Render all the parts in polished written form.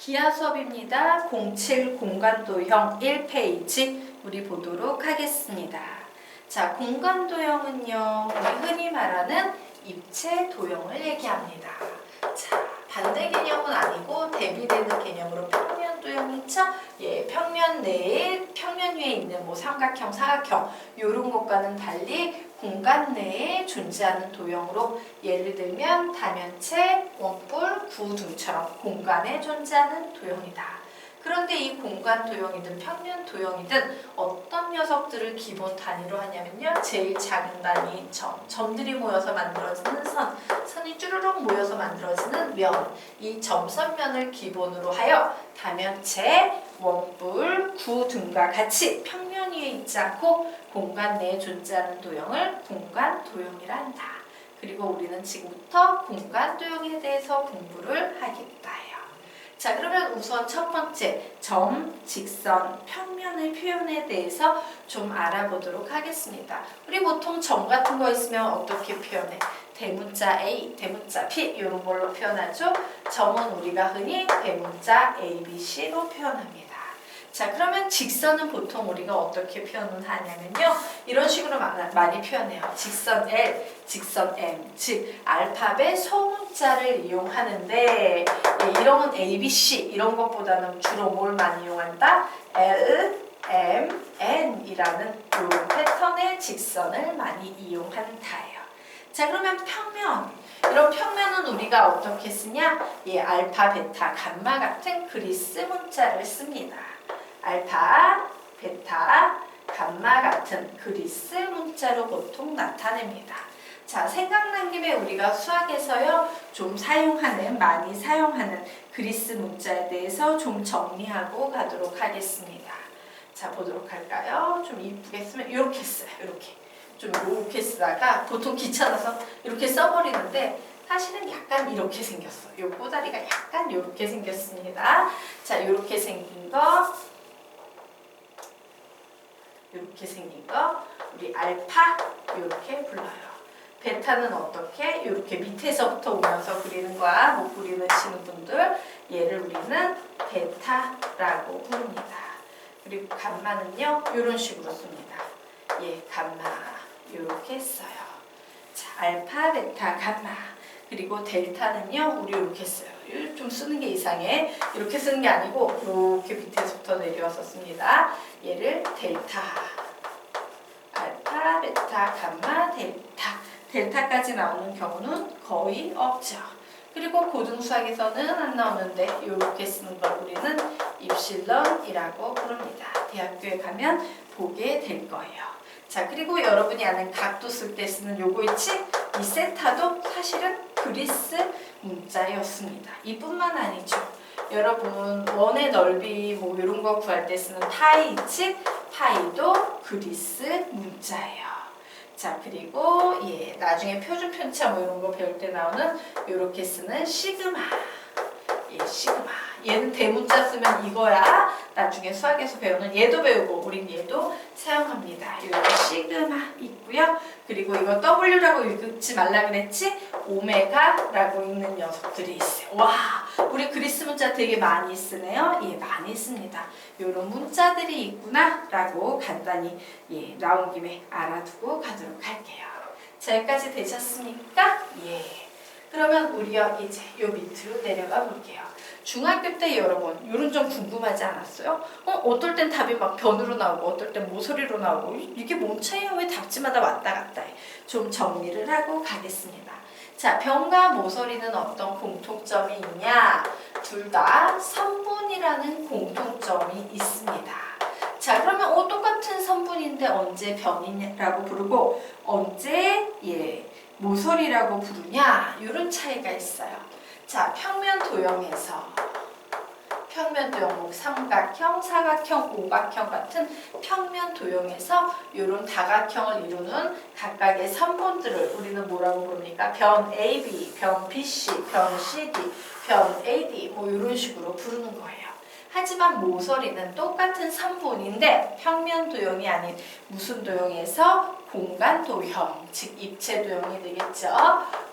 기하 수업입니다. 07 공간도형 1페이지 우리 보도록 하겠습니다. 자, 공간도형은요, 우리 흔히 말하는 입체 도형을 얘기합니다. 자, 반대 개념은 아니고 대비되는 개념으로 평면 도형이 있죠? 예, 평면 내에, 평면 위에 있는 뭐 삼각형, 사각형 이런 것과는 달리 공간 내에 존재하는 도형으로 예를 들면 다면체, 원뿔, 구 등처럼 공간에 존재하는 도형이다. 그런데 이 공간 도형이든 평면 도형이든 어떤 녀석들을 기본 단위로 하냐면요. 제일 작은 단위인 점들이 모여서 만들어지는 선이 쭈르륵 모여서 만들어지는 면, 이 점선면을 기본으로 하여 다면체, 원뿔, 구 등과 같이 평면 위에 있지 않고 공간 내에 존재하는 도형을 공간 도형이라 한다. 그리고 우리는 지금부터 공간 도형에 대해서 공부를 하겠다 해요. 자, 그러면 우선 첫 번째 점, 직선, 평면의 표현에 대해서 좀 알아보도록 하겠습니다. 우리 보통 점 같은 거 있으면 어떻게 표현해? 대문자 A, 대문자 P 이런 걸로 표현하죠. 점은 우리가 흔히 대문자 A, B, C로 표현합니다. 자, 그러면 직선은 보통 우리가 어떻게 표현을 하냐면요. 이런 식으로 많이 표현해요. 직선 L, 직선 M, 즉 알파벳 소문자를 이용하는데 이런 건 A, B, C 이런 것보다는 주로 뭘 많이 이용한다? L, M, N 이라는 이런 패턴의 직선을 많이 이용한다예요. 자, 그러면 평면. 이런 평면은 우리가 어떻게 쓰냐? 예, 알파, 베타, 감마 같은 그리스 문자를 씁니다. 알파, 베타, 감마 같은 그리스 문자로 보통 나타냅니다. 자, 생각난 김에 우리가 수학에서요, 많이 사용하는 그리스 문자에 대해서 좀 정리하고 가도록 하겠습니다. 자, 보도록 할까요? 좀 이쁘게 쓰면 이렇게 써요. 이렇게 쓰다가 보통 귀찮아서 이렇게 써버리는데 사실은 약간 이렇게 생겼어. 요 꼬다리가 약간 이렇게 생겼습니다. 자, 이렇게 생긴 거 우리 알파 이렇게 불러요. 베타는 어떻게? 이렇게 밑에서부터 오면서 그리는 거야. 못 그리시는 분들 얘를 우리는 베타라고 부릅니다. 그리고 감마는요 이런 식으로 씁니다. 예, 감마 이렇게 써요. 자, 알파, 베타, 감마. 그리고 델타는요 우리 이렇게 써요. 좀 쓰는 게 이상해. 이렇게 쓰는 게 아니고 이렇게 밑에서부터 내려와서 씁니다. 얘를 델타, 알파, 베타, 감마, 델타. 델타까지 나오는 경우는 거의 없죠. 그리고 고등수학에서는 안 나오는데 이렇게 쓰는 걸 우리는 입실론이라고 부릅니다. 대학교에 가면 보게 될 거예요. 자, 그리고 여러분이 아는 각도 쓸 때 쓰는 요거 있지? 이 세타도 사실은 그리스 문자였습니다. 이뿐만 아니죠. 여러분 원의 넓이 뭐 이런 거 구할 때 쓰는 파이 있지? 파이도 그리스 문자예요. 자, 그리고 예, 나중에 표준 편차 뭐 이런 거 배울 때 나오는 이렇게 쓰는 시그마. 예, 시그마. 얘는 대문자 쓰면 이거야. 나중에 수학에서 배우는 얘도 배우고 우린 얘도 사용합니다. 여기 시그마 있고요. 그리고 이거 W라고 읽지 말라 그랬지? 오메가라고 읽는 녀석들이 있어요. 와, 우리 그리스 문자 되게 많이 쓰네요. 예, 많이 씁니다. 이런 문자들이 있구나 라고 간단히 예, 나온 김에 알아두고 가도록 할게요. 자, 여기까지 되셨습니까? 예. 그러면 우리가 이제 요 밑으로 내려가 볼게요. 중학교 때 여러분 요런 점 궁금하지 않았어요? 어떨 땐 답이 막 변으로 나오고 어떨 땐 모서리로 나오고 이게 뭔 차이야? 왜 답지마다 왔다 갔다 해? 좀 정리를 하고 가겠습니다. 자, 변과 모서리는 어떤 공통점이 있냐? 둘 다 선분이라는 공통점이 있습니다. 자, 그러면 똑같은 선분인데 언제 변이라고 부르고 언제 모서리라고 부르냐? 이런 차이가 있어요. 자, 평면 도형에서 뭐 삼각형, 사각형, 오각형 같은 평면 도형에서 이런 다각형을 이루는 각각의 선분들을 우리는 뭐라고 부릅니까? 변 AB, 변 BC, 변 CD, 변 AD 뭐 이런 식으로 부르는 거예요. 하지만 모서리는 똑같은 선분인데 평면 도형이 아닌 무슨 도형에서 공간 도형, 즉 입체 도형이 되겠죠.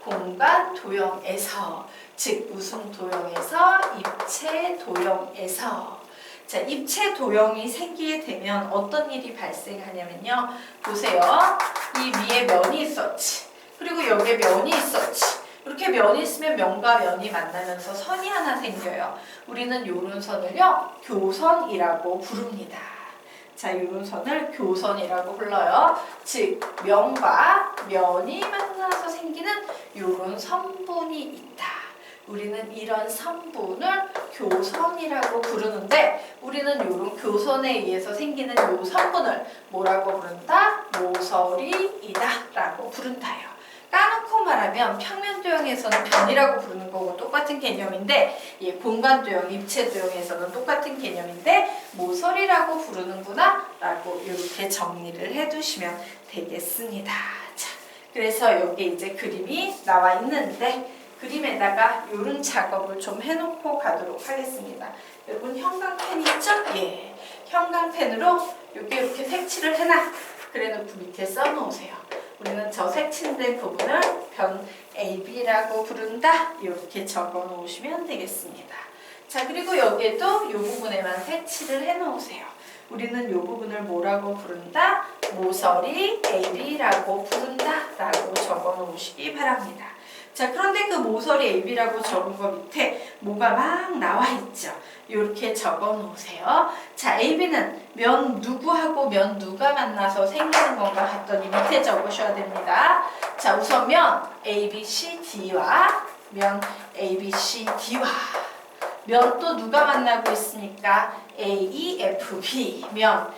공간 도형에서 즉 무슨 도형에서 입체 입체 도형에서 자, 입체 도형이 생기게 되면 어떤 일이 발생하냐면요. 보세요. 이 위에 면이 있었지. 그리고 여기에 면이 있었지. 이렇게 면이 있으면 면과 면이 만나면서 선이 하나 생겨요. 우리는 요런 선을요, 교선이라고 부릅니다. 자, 요런 선을 교선이라고 불러요. 즉, 면과 면이 만나서 생기는 요런 선분이 있다. 우리는 이런 선분을 교선이라고 부르는데, 우리는 요런 교선에 의해서 생기는 요 선분을 뭐라고 부른다? 모서리이다 라고 부른다요. 까놓고 말하면 평면도형에서는 변이라고 부르는 거고 똑같은 개념인데, 예, 공간도형, 입체도형에서는 똑같은 개념인데 모서리라고 부르는구나 라고 이렇게 정리를 해두시면 되겠습니다. 자, 그래서 여기 이제 그림이 나와 있는데 그림에다가 이런 작업을 좀 해놓고 가도록 하겠습니다. 여러분 형광펜 있죠? 예, 형광펜으로 이렇게 색칠을 해놔. 그래놓고 밑에 써놓으세요. 우리는 저 색칠된 부분을 변 AB라고 부른다. 이렇게 적어 놓으시면 되겠습니다. 자, 그리고 여기에도 이 부분에만 색칠을 해 놓으세요. 우리는 이 부분을 뭐라고 부른다? 모서리 AB라고 부른다 라고 적어 놓으시기 바랍니다. 자, 그런데 그 모서리 AB라고 적은 거 밑에 뭐가 막 나와 있죠. 이렇게 적어 놓으세요. 자, AB는 면 누구하고 면 누가 만나서 생기는 건가 했더니 밑에 적으셔야 됩니다. 자, 우선 면 ABCD와 면 ABCD와 면 또 누가 만나고 있습니까? AEFB 면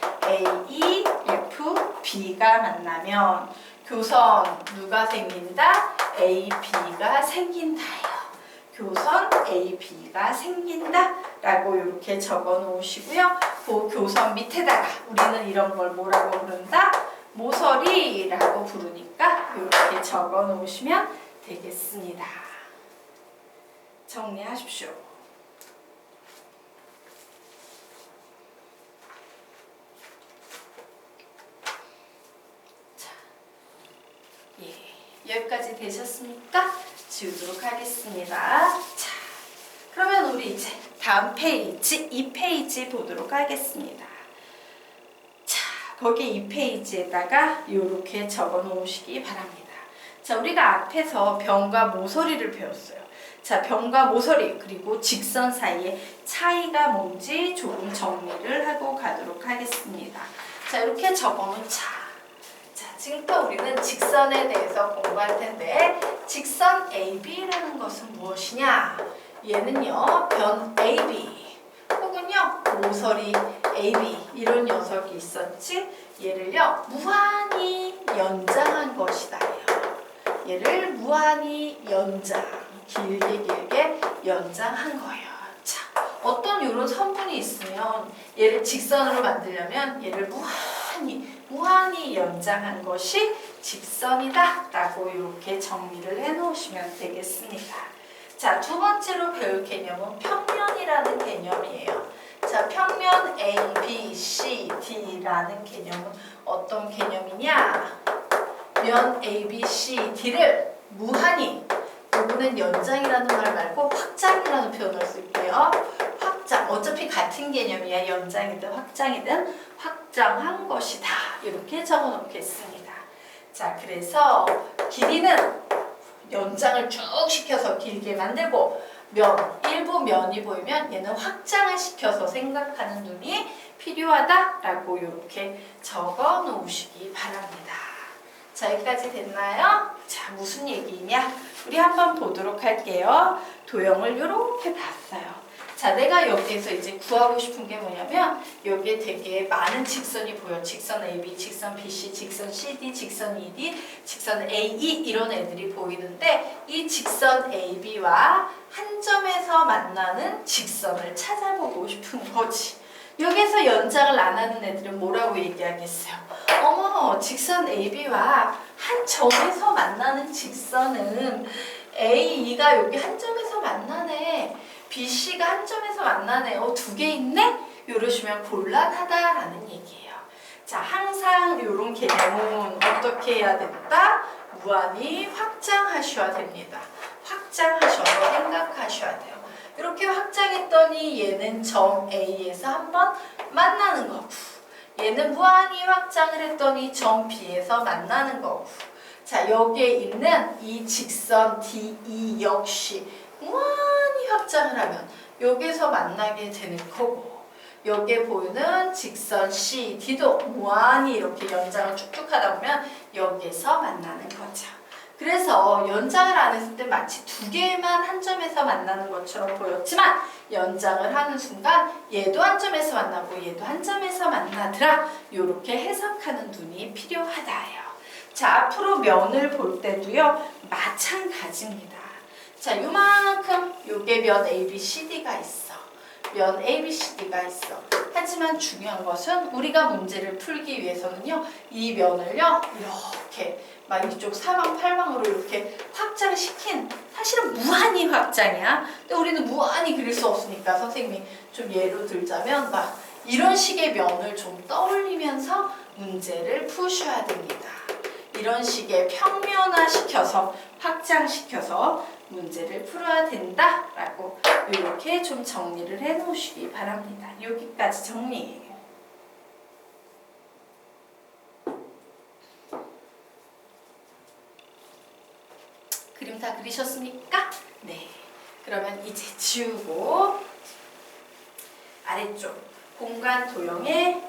AEFB가 만나면 교선 누가 생긴다? AB가 생긴다요. 교선 AB가 생긴다 라고 이렇게 적어 놓으시고요. 그 교선 밑에다가 우리는 이런 걸 뭐라고 부른다? 모서리라고 부르니까 이렇게 적어 놓으시면 되겠습니다. 정리하십시오. 자, 예, 여기까지 되셨습니까? 지우도록 하겠습니다. 자, 그러면 우리 이제 다음 페이지, 2페이지 보도록 하겠습니다. 자, 거기 2페이지에다가 이렇게 적어 놓으시기 바랍니다. 자, 우리가 앞에서 변과 모서리를 배웠어요. 자, 변과 모서리 그리고 직선 사이의 차이가 뭔지 조금 정리를 하고 가도록 하겠습니다. 자, 이렇게 적어놓자. 자, 지금부터 우리는 직선에 대해서 공부할 텐데 직선 AB라는 것은 무엇이냐? 얘는요, 변 AB 혹은요, 모서리 AB 이런 녀석이 있었지? 얘를요, 무한히 연장한 것이다. 얘를 무한히 연장, 길게 연장한 거예요. 자, 어떤 이런 선분이 있으면 얘를 직선으로 만들려면 얘를 무한히 연장한 것이 직선이다 라고 이렇게 정리를 해 놓으시면 되겠습니다. 자, 두 번째로 배울 개념은 평면이라는 개념이에요. 자, 평면 A, B, C, D라는 개념은 어떤 개념이냐? 면 A, B, C, D를 무한히, 여기는 연장이라는 말 말고 확장이라는 표현을 쓸게요. 확장, 어차피 같은 개념이야. 연장이든 확장이든 확장한 것이다. 이렇게 적어 놓겠습니다. 자, 그래서 길이는 연장을 쭉 시켜서 길게 만들고 일부 면이 보이면 얘는 확장을 시켜서 생각하는 눈이 필요하다라고 이렇게 적어 놓으시기 바랍니다. 자, 여기까지 됐나요? 자, 무슨 얘기냐? 우리 한번 보도록 할게요. 도형을 이렇게 봤어요. 자, 내가 여기에서 이제 구하고 싶은 게 뭐냐면 여기에 되게 많은 직선이 보여. 직선 AB, 직선 BC, 직선 CD, 직선 ED, 직선 AE 이런 애들이 보이는데 이 직선 AB와 한 점에서 만나는 직선을 찾아보고 싶은 거지. 여기서 연장을 안 하는 애들은 뭐라고 얘기하겠어요? 어머, 직선 AB와 한 점에서 만나는 직선은 AE가 여기 한 점에서 만나네. BC가 한 점에서 만나네. 두 개 있네? 이러시면 곤란하다라는 얘기예요. 자, 항상 이런 개념은 어떻게 해야 된다? 무한히 확장하셔야 됩니다. 확장하셔서 생각하셔야 돼요. 이렇게 확장했더니 했더니 얘는 점 A에서 한번 만나는 거고, 얘는 무한히 확장을 했더니 점 B에서 만나는 거고. 자, 여기에 있는 이 직선 DE 역시 무한히 확장을 하면 여기서 만나게 되는 거고, 여기에 보이는 직선 CD도 무한히 이렇게 연장을 쭉쭉 하다 보면 여기에서 만나는 거죠. 그래서 연장을 안 했을 때 마치 두 개만 한 점에서 만나는 것처럼 보였지만 연장을 하는 순간 얘도 한 점에서 만나고 얘도 한 점에서 만나더라. 이렇게 해석하는 눈이 필요하다예요. 자, 앞으로 면을 볼 때도요 마찬가지입니다. 자, 요만큼 요게 면 ABCD가 있어. 면 ABCD가 있어. 하지만 중요한 것은 우리가 문제를 풀기 위해서는요 이 면을요 이렇게 막 이쪽 사방 팔방으로 이렇게 확장시킨, 사실은 무한히 확장이야. 근데 우리는 무한히 그릴 수 없으니까 선생님이 좀 예로 들자면 막 이런 식의 면을 좀 떠올리면서 문제를 푸셔야 됩니다. 이런 식의 평면화시켜서 확장시켜서 문제를 풀어야 된다라고 이렇게 좀 정리를 해 놓으시기 바랍니다. 여기까지 정리해요. 그림 다 그리셨습니까? 네. 그러면 이제 지우고 아래쪽 공간 도형의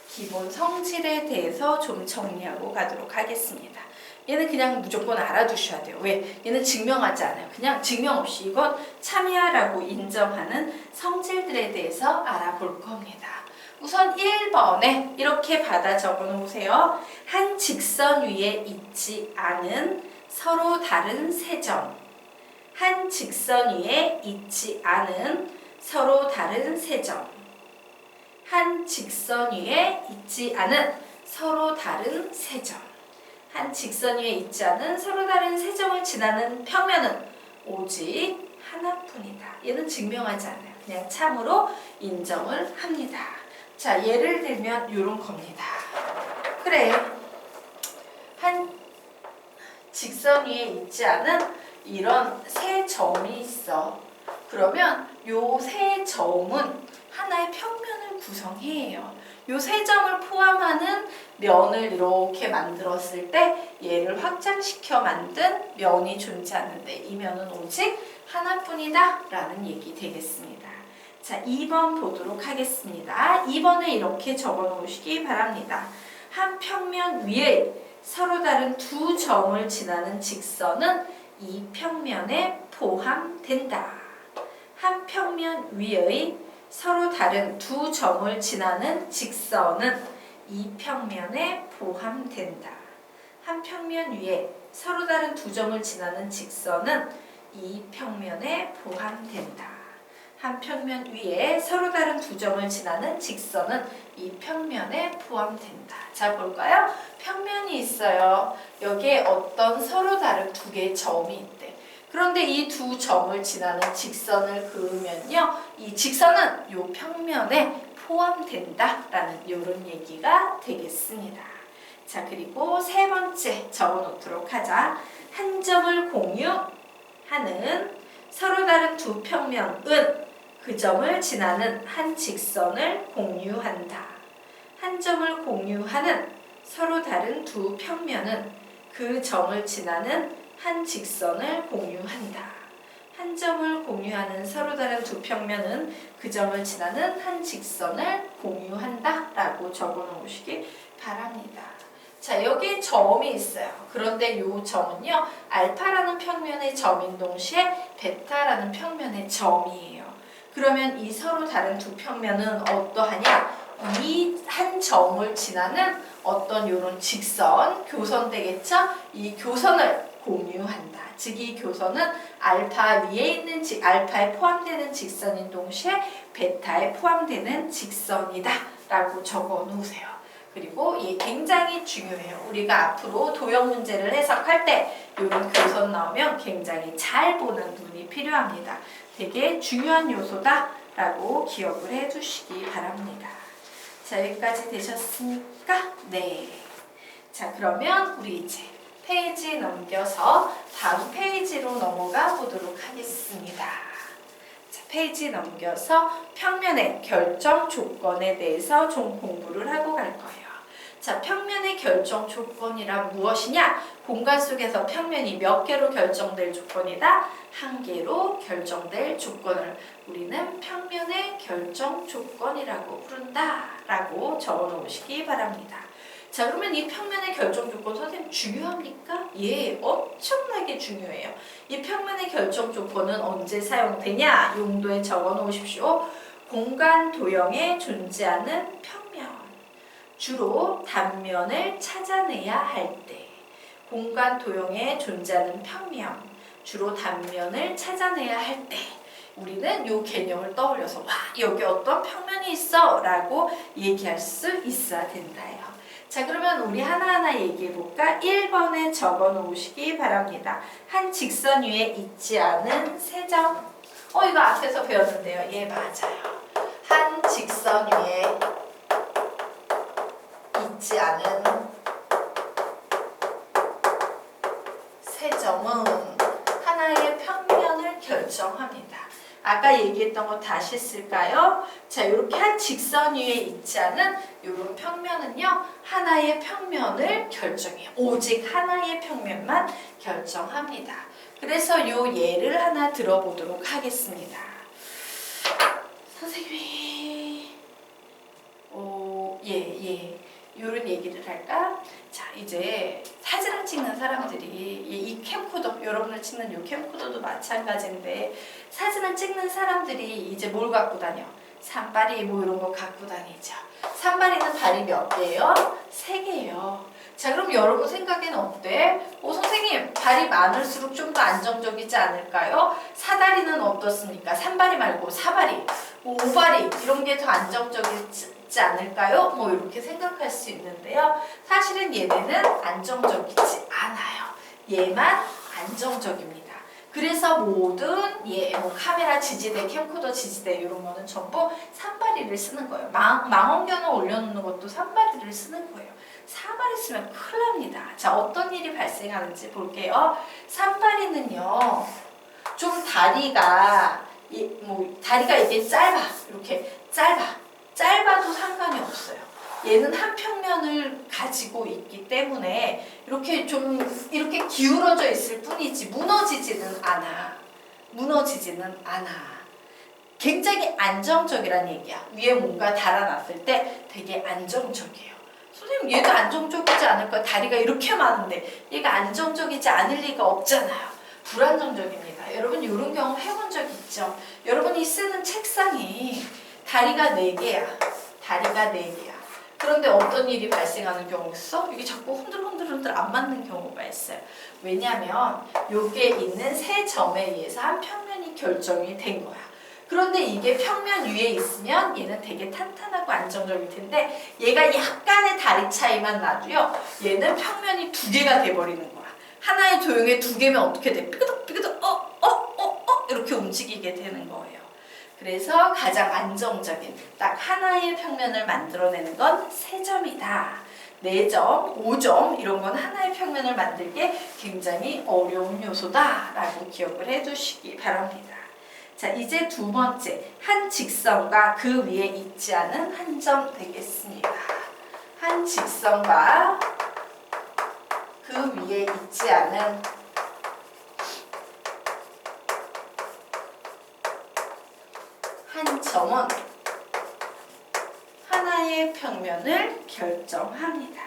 기본 성질에 대해서 좀 정리하고 가도록 하겠습니다. 얘는 그냥 무조건 알아두셔야 돼요. 왜? 얘는 증명하지 않아요. 그냥 증명 없이 이건 참이야라고 인정하는 성질들에 대해서 알아볼 겁니다. 우선 1번에 이렇게 받아 적어 놓으세요. 한 직선 위에 있지 않은 서로 다른 세 점. 한 직선 위에 있지 않은 서로 다른 세 점. 한 직선 위에 있지 않은 서로 다른 세 점. 한 직선 위에 있지 않은 서로 다른 세 점을 지나는 평면은 오직 하나뿐이다. 얘는 증명하지 않아요. 그냥 참으로 인정을 합니다. 자, 예를 들면 이런 겁니다. 그래, 한 직선 위에 있지 않은 이런 세 점이 있어. 그러면 요 세 점은 하나의 평면을 구성해요. 요 세 점을 포함하는 면을 이렇게 만들었을 때 얘를 확장시켜 만든 면이 존재하는데 이 면은 오직 하나뿐이다 라는 얘기 되겠습니다. 자, 2번 보도록 하겠습니다. 2번에 이렇게 적어 놓으시기 바랍니다. 한 평면 위에 서로 다른 두 점을 지나는 직선은 이 평면에 포함된다. 한 평면 위의 서로 다른 두 점을 지나는 직선은 이 평면에 포함된다. 한 평면 위에 서로 다른 두 점을 지나는 직선은 이 평면에 포함된다. 한 평면 위에 서로 다른 두 점을 지나는 직선은 이 평면에 포함된다. 자, 볼까요? 평면이 있어요. 여기에 어떤 서로 다른 두 개의 점이 있대. 그런데 이 두 점을 지나는 직선을 그으면요, 이 직선은 이 평면에 포함된다라는 이런 얘기가 되겠습니다. 자, 그리고 세 번째 적어 놓도록 하자. 한 점을 공유하는 서로 다른 두 평면은 그 점을 지나는 한 직선을 공유한다. 한 점을 공유하는 서로 다른 두 평면은 그 점을 지나는 한 직선을 공유한다. 한 점을 공유하는 서로 다른 두 평면은 그 점을 지나는 한 직선을 공유한다 라고 적어 놓으시기 바랍니다. 자, 여기 점이 있어요. 그런데 이 점은요, 알파라는 평면의 점인 동시에 베타라는 평면의 점이에요. 그러면 이 서로 다른 두 평면은 어떠하냐? 이 한 점을 지나는 어떤 이런 직선, 교선 되겠죠? 이 교선을 공유한다. 즉, 이 교선은 알파 위에 있는 알파에 포함되는 직선인 동시에 베타에 포함되는 직선이다 라고 적어 놓으세요. 그리고 이 굉장히 중요해요. 우리가 앞으로 도형 문제를 해석할 때 이런 교선 나오면 굉장히 잘 보는 눈이 필요합니다. 되게 중요한 요소다 라고 기억을 해 두시기 바랍니다. 자, 여기까지 되셨습니까? 네. 자, 그러면 우리 이제 페이지 넘겨서 다음 페이지로 넘어가 보도록 하겠습니다. 자, 페이지 넘겨서 평면의 결정 조건에 대해서 좀 공부를 하고 갈 거예요. 자, 평면의 결정 조건이란 무엇이냐? 공간 속에서 평면이 몇 개로 결정될 조건이다? 한 개로 결정될 조건을 우리는 평면의 결정 조건이라고 부른다 라고 적어 놓으시기 바랍니다. 자, 그러면 이 평면의 결정 조건 선생님 중요합니까? 예, 엄청나게 중요해요. 이 평면의 결정 조건은 언제 사용되냐? 용도에 적어 놓으십시오. 공간 도형에 존재하는 평면. 주로 단면을 찾아내야 할 때. 공간 도형에 존재하는 평면. 주로 단면을 찾아내야 할 때. 우리는 이 개념을 떠올려서 와, 여기 어떤 평면이 있어 라고 얘기할 수 있어야 된다요. 자, 그러면 우리 하나하나 얘기해 볼까? 1번에 적어 놓으시기 바랍니다. 한 직선 위에 있지 않은 세 점. 이거 앞에서 배웠는데요. 예, 맞아요. 한 직선 위에 있지 않은 세 점은 하나의 평면을 결정합니다. 아까 얘기했던 거 다시 쓸까요? 자, 이렇게 한 직선 위에 있지 않은 이런 평면은요, 하나의 평면을 결정해요. 오직 하나의 평면만 결정합니다. 그래서 이 예를 하나 들어보도록 하겠습니다. 선생님이, 이런 얘기를 할까? 자, 이제 사진을 찍는 사람들이 이 캠코더, 여러분을 찍는 이 캠코더도 마찬가지인데 사진을 찍는 사람들이 이제 뭘 갖고 다녀? 산발이 뭐 이런 거 갖고 다니죠. 산발이는 발이 몇 개예요? 3개예요. 자, 그럼 여러분 생각에는 어때? 선생님, 발이 많을수록 좀 더 안정적이지 않을까요? 사다리는 어떻습니까? 3발이 말고 4발이, 5발이 이런 게 더 안정적이지 않을까요? 뭐 이렇게 생각할 수 있는데요. 사실은 얘네는 안정적이지 않아요. 얘만 안정적입니다. 그래서 모든 뭐 카메라 지지대, 캠코더 지지대 이런 거는 전부 산발이를 쓰는 거예요. 망원경을 올려놓는 것도 산발이를 쓰는 거예요. 4발이 쓰면 큰일 납니다. 자, 어떤 일이 발생하는지 볼게요. 산발이는요, 좀 다리가 이게 짧아. 이렇게 짧아도 상관이 없어요. 얘는 한 평면을 가지고 있기 때문에 이렇게 기울어져 있을 뿐이지 무너지지는 않아. 굉장히 안정적이란 얘기야. 위에 뭔가 달아놨을 때 되게 안정적이에요. 선생님, 얘도 안정적이지 않을까? 다리가 이렇게 많은데 얘가 안정적이지 않을 리가 없잖아요. 불안정적입니다. 여러분 이런 경험 해본 적 있죠? 여러분이 쓰는 책상이 다리가 4개야. 그런데 어떤 일이 발생하는 경우 있어? 이게 자꾸 흔들흔들 안 맞는 경우가 있어요. 왜냐하면 여기에 있는 세 점에 의해서 한 평면이 결정이 된 거야. 그런데 이게 평면 위에 있으면 얘는 되게 탄탄하고 안정적일 텐데 얘가 약간의 다리 차이만 나도요. 얘는 평면이 2개가 돼버리는 거야. 하나의 도형에 2개면 어떻게 돼? 삐그덕 이렇게 움직이게 되는 거예요. 그래서 가장 안정적인 딱 하나의 평면을 만들어내는 건 3점이다. 4점, 5점 이런 건 하나의 평면을 만들기 굉장히 어려운 요소다 라고 기억을 해두시기 바랍니다. 자, 이제 두 번째, 한 직선과 그 위에 있지 않은 한 점 되겠습니다. 한 직선과 그 위에 있지 않은 한 점은 하나의 평면을 결정합니다.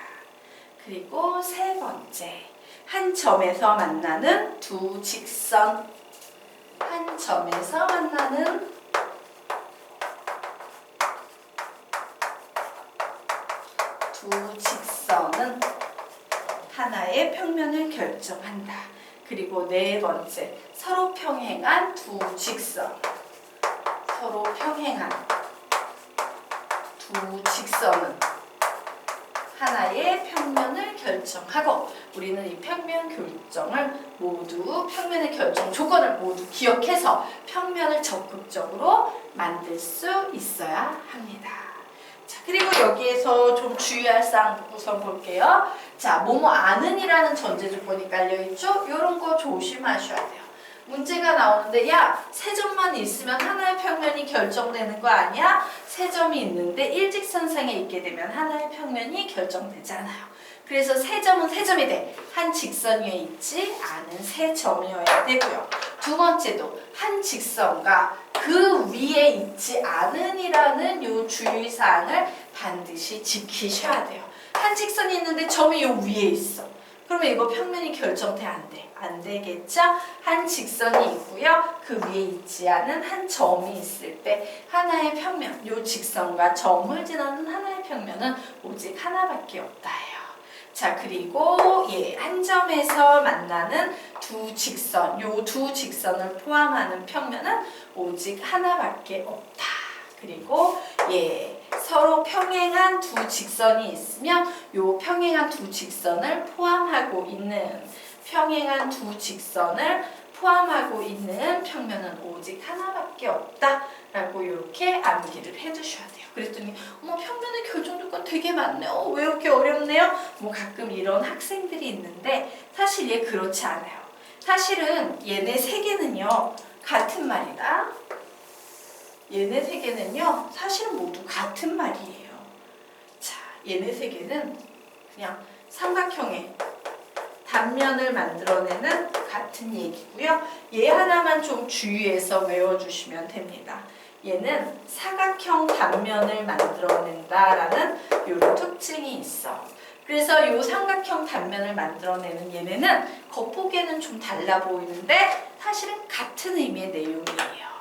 그리고 세 번째, 한 점에서 만나는 두 직선. 한 점에서 만나는 두 직선은 하나의 평면을 결정한다. 그리고 네 번째, 서로 평행한 두 직선. 서로 평행한 두 직선은 하나의 평면을 결정하고 우리는 이 평면 결정을 모두 평면의 결정 조건을 모두 기억해서 평면을 적극적으로 만들 수 있어야 합니다. 자, 그리고 여기에서 좀 주의할 사항 우선 볼게요. 자, 뭐뭐 아는이라는 전제 조건이 깔려 있죠? 이런 거 조심하셔야 돼요. 문제가 나오는데 야, 세 점만 있으면 하나의 평면이 결정되는 거 아니야? 세 점이 있는데 일직선상에 있게 되면 하나의 평면이 결정되잖아요. 그래서 세 점은 세 점이 돼. 한 직선 위에 있지 않은 세 점이어야 되고요. 두 번째도 한 직선과 그 위에 있지 않은이라는 요 주의사항을 반드시 지키셔야 돼요. 한 직선이 있는데 점이 요 위에 있어. 그러면 이거 평면이 결정돼? 안 돼? 안 되겠죠? 한 직선이 있고요. 그 위에 있지 않은 한 점이 있을 때 하나의 평면, 요 직선과 점을 지나는 하나의 평면은 오직 하나밖에 없다 해요. 자, 그리고 한 점에서 만나는 두 직선, 요 두 직선을 포함하는 평면은 오직 하나밖에 없다. 그리고 서로 평행한 두 직선이 있으면 요 평행한 두 직선을 포함하고 있는 평면은 오직 하나밖에 없다라고 이렇게 암기를 해두셔야 돼요. 그랬더니 어머, 평면의 결정조건 되게 많네요. 왜 이렇게 어렵네요? 뭐 가끔 이런 학생들이 있는데 사실 얘 그렇지 않아요. 사실은 얘네 세 개는요 같은 말이다. 얘네 세 개는요 사실은 모두 같은 말이에요. 자, 얘네 세 개는 그냥 삼각형의 단면을 만들어내는 같은 얘기고요. 얘 하나만 좀 주의해서 외워주시면 됩니다. 얘는 사각형 단면을 만들어낸다라는 이런 특징이 있어. 그래서 이 삼각형 단면을 만들어내는 얘네는 겉보기에는 좀 달라 보이는데 사실은 같은 의미의 내용이에요.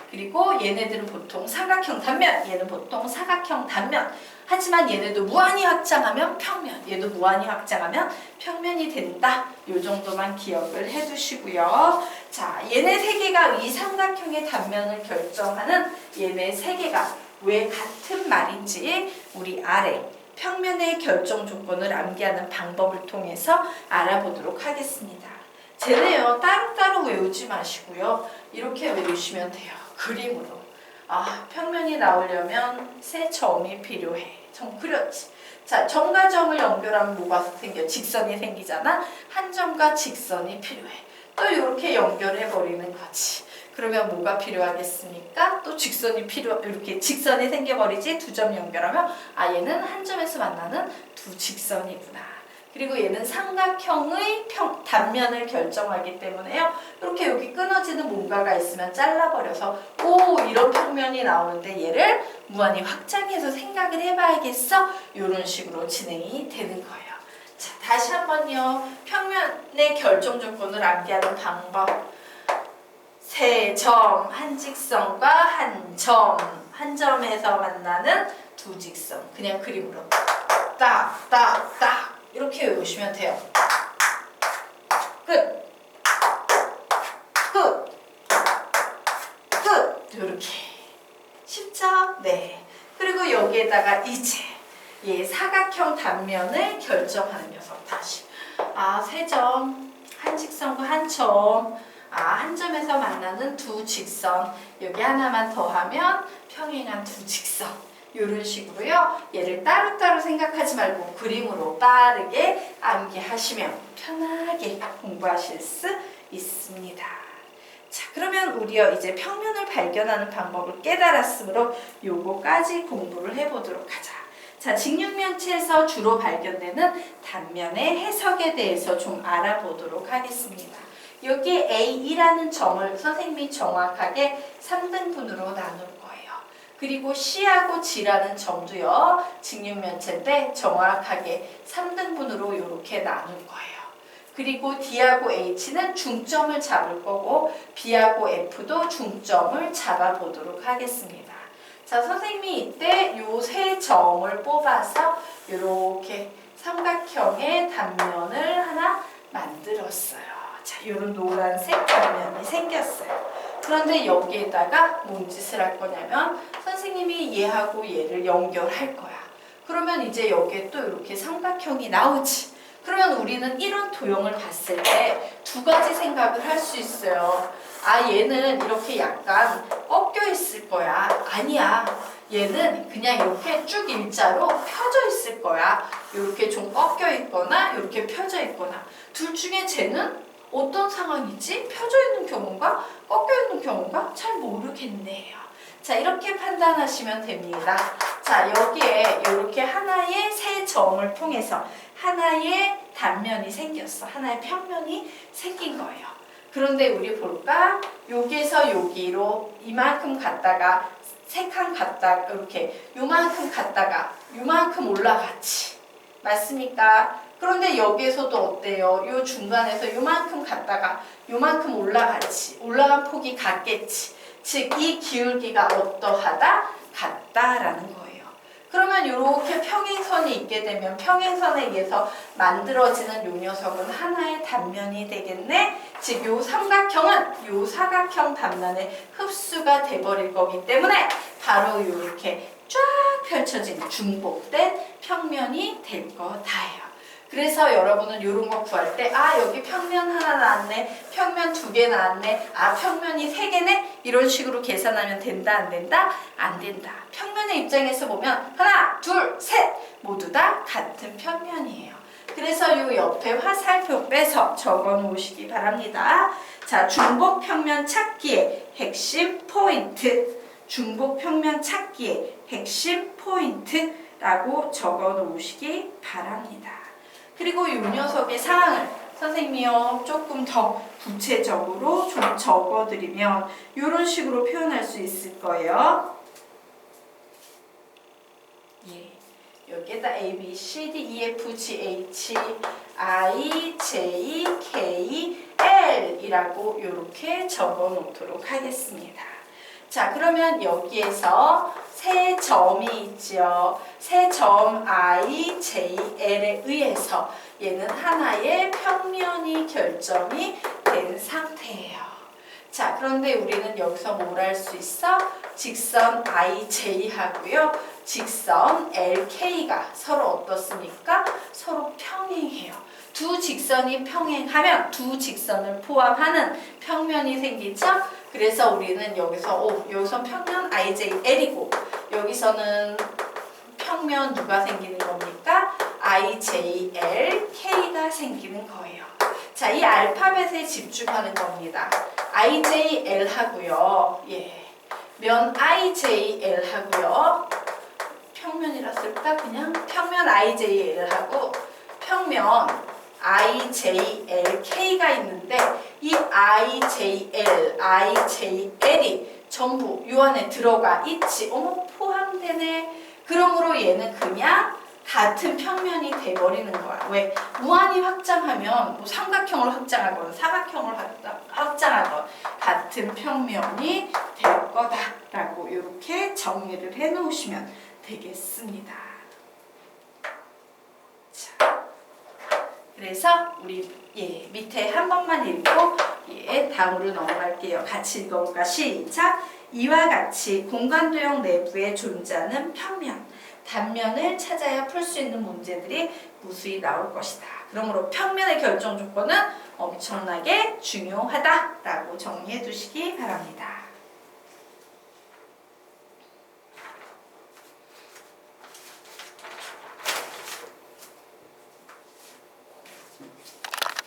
그리고 얘네들은 보통 삼각형 단면, 얘는 보통 사각형 단면. 하지만 얘네도 무한히 확장하면 평면, 얘도 무한히 확장하면 평면이 된다. 요 정도만 기억을 해두시고요. 자, 얘네 세 개가 이 삼각형의 단면을 결정하는 얘네 세 개가 왜 같은 말인지 우리 아래 평면의 결정 조건을 암기하는 방법을 통해서 알아보도록 하겠습니다. 쟤네요 따로따로 외우지 마시고요. 이렇게 외우시면 돼요. 그림으로. 평면이 나오려면 세 점이 필요해. 점 그렸지. 자, 점과 점을 연결하면 뭐가 생겨? 직선이 생기잖아. 한 점과 직선이 필요해. 또 이렇게 연결해 버리는 거지. 그러면 뭐가 필요하겠습니까? 또 이렇게 직선이 생겨버리지. 두 점 연결하면 얘는 한 점에서 만나는 두 직선이구나. 그리고 얘는 삼각형의 단면을 결정하기 때문에요. 이렇게 여기 끊어지는 뭔가가 있으면 잘라버려서 이런 평면이 나오는데 얘를 무한히 확장해서 생각을 해봐야겠어? 이런 식으로 진행이 되는 거예요. 자, 다시 한번요. 평면의 결정 조건을 암기하는 방법. 세 점, 한 직선과 한 점, 한 점에서 만나는 두 직선. 그냥 그림으로 딱, 딱, 딱 이렇게 외우시면 돼요. 끝! 끝! 끝! 이렇게. 쉽죠? 네. 그리고 여기에다가 이제 사각형 단면을 결정하는 녀석 다시. 세 점, 한 직선과 한 점. 한 점에서 만나는 두 직선. 여기 하나만 더하면 평행한 두 직선. 이런 식으로요. 얘를 따로따로 생각하지 말고 그림으로 빠르게 암기하시면 편하게 공부하실 수 있습니다. 자, 그러면 우리요 이제 평면을 발견하는 방법을 깨달았으므로 요거까지 공부를 해보도록 하자. 자, 직육면체에서 주로 발견되는 단면의 해석에 대해서 좀 알아보도록 하겠습니다. 여기에 A라는 점을 선생님이 정확하게 3등분으로 나눌 거예요. 그리고 C하고 G라는 점도요. 직육면체인데 정확하게 3등분으로 이렇게 나눌 거예요. 그리고 D하고 H는 중점을 잡을 거고 B하고 F도 중점을 잡아보도록 하겠습니다. 자, 선생님이 이때 요 세 점을 뽑아서 이렇게 삼각형의 단면을 하나 만들었어요. 자, 요런 노란색 단면이 생겼어요. 그런데 여기에다가 뭔 짓을 할 거냐면 선생님이 얘하고 얘를 연결할 거야. 그러면 이제 여기에 또 이렇게 삼각형이 나오지. 그러면 우리는 이런 도형을 봤을 때 두 가지 생각을 할 수 있어요. 얘는 이렇게 약간 꺾여 있을 거야. 아니야. 얘는 그냥 이렇게 쭉 일자로 펴져 있을 거야. 이렇게 좀 꺾여 있거나 이렇게 펴져 있거나. 둘 중에 쟤는 어떤 상황이지? 펴져 있는 경우인가? 꺾여 있는 경우인가? 잘 모르겠네요. 자, 이렇게 판단하시면 됩니다. 자, 여기에 이렇게 하나의 세 점을 통해서 하나의 단면이 생겼어. 하나의 평면이 생긴 거예요. 그런데 우리 볼까? 여기에서 여기로 이만큼 갔다가 세 칸 갔다가 이렇게 요만큼 갔다가 요만큼 올라갔지. 맞습니까? 그런데 여기에서도 어때요? 요 중간에서 요만큼 갔다가 요만큼 올라갔지. 올라간 폭이 같겠지. 즉, 이 기울기가 어떠하다? 같다라는 거예요. 그러면 이렇게 평행선이 있게 되면 평행선에 의해서 만들어지는 요 녀석은 하나의 단면이 되겠네? 즉, 요 삼각형은 요 사각형 단면에 흡수가 돼버릴 거기 때문에 바로 이렇게 쫙 펼쳐진 중복된 평면이 될 거다예요. 그래서 여러분은 이런 거 구할 때 여기 평면 하나 나왔네, 평면 2개 나왔네, 평면이 3개네, 이런 식으로 계산하면 된다 안 된다? 안 된다. 평면의 입장에서 보면 하나, 둘, 셋 모두 다 같은 평면이에요. 그래서 이 옆에 화살표 빼서 적어 놓으시기 바랍니다. 자, 중복 평면 찾기의 핵심 포인트, 중복 평면 찾기의 핵심 포인트라고 적어 놓으시기 바랍니다. 그리고 이 녀석의 상황을 선생님이요 조금 더 구체적으로 좀 적어드리면 이런 식으로 표현할 수 있을 거예요. 예, 여기에다 A, B, C, D, E, F, G, H, I, J, K, L 이라고 이렇게 적어 놓도록 하겠습니다. 자, 그러면 여기에서 세 점이 있죠. 세 점 I, J, L에 의해서 얘는 하나의 평면이 결정이 된 상태예요. 자, 그런데 우리는 여기서 뭘 할 수 있어? 직선 IJ 하고요. 직선 LK가 서로 어떻습니까? 서로 평행해요. 두 직선이 평행하면 두 직선을 포함하는 평면이 생기죠? 그래서 우리는 여기서 평면 IJL이고 여기서는 평면 누가 생기는 겁니까? IJLK가 생기는 거예요. 자, 이 알파벳에 집중하는 겁니다. IJL 하고요. 예. 면 IJL 하고요. 평면이라 쓸까? 그냥 평면 IJL 하고 평면 IJLK가 있는데 이 IJL, IJL이 전부 요 안에 들어가 있지. 포함되네. 그러므로 얘는 그냥 같은 평면이 돼버리는 거야. 왜? 무한히 확장하면 삼각형을 확장하거나 사각형을 확장하거나 같은 평면이 될 거다라고 이렇게 정리를 해놓으시면 되겠습니다. 자, 그래서 우리 밑에 한 번만 읽고 다음으로 넘어갈게요. 같이 읽어볼까? 시작! 이와 같이 공간도형 내부에 존재하는 평면, 단면을 찾아야 풀 수 있는 문제들이 무수히 나올 것이다. 그러므로 평면의 결정 조건은 엄청나게 중요하다라고 정리해 두시기 바랍니다.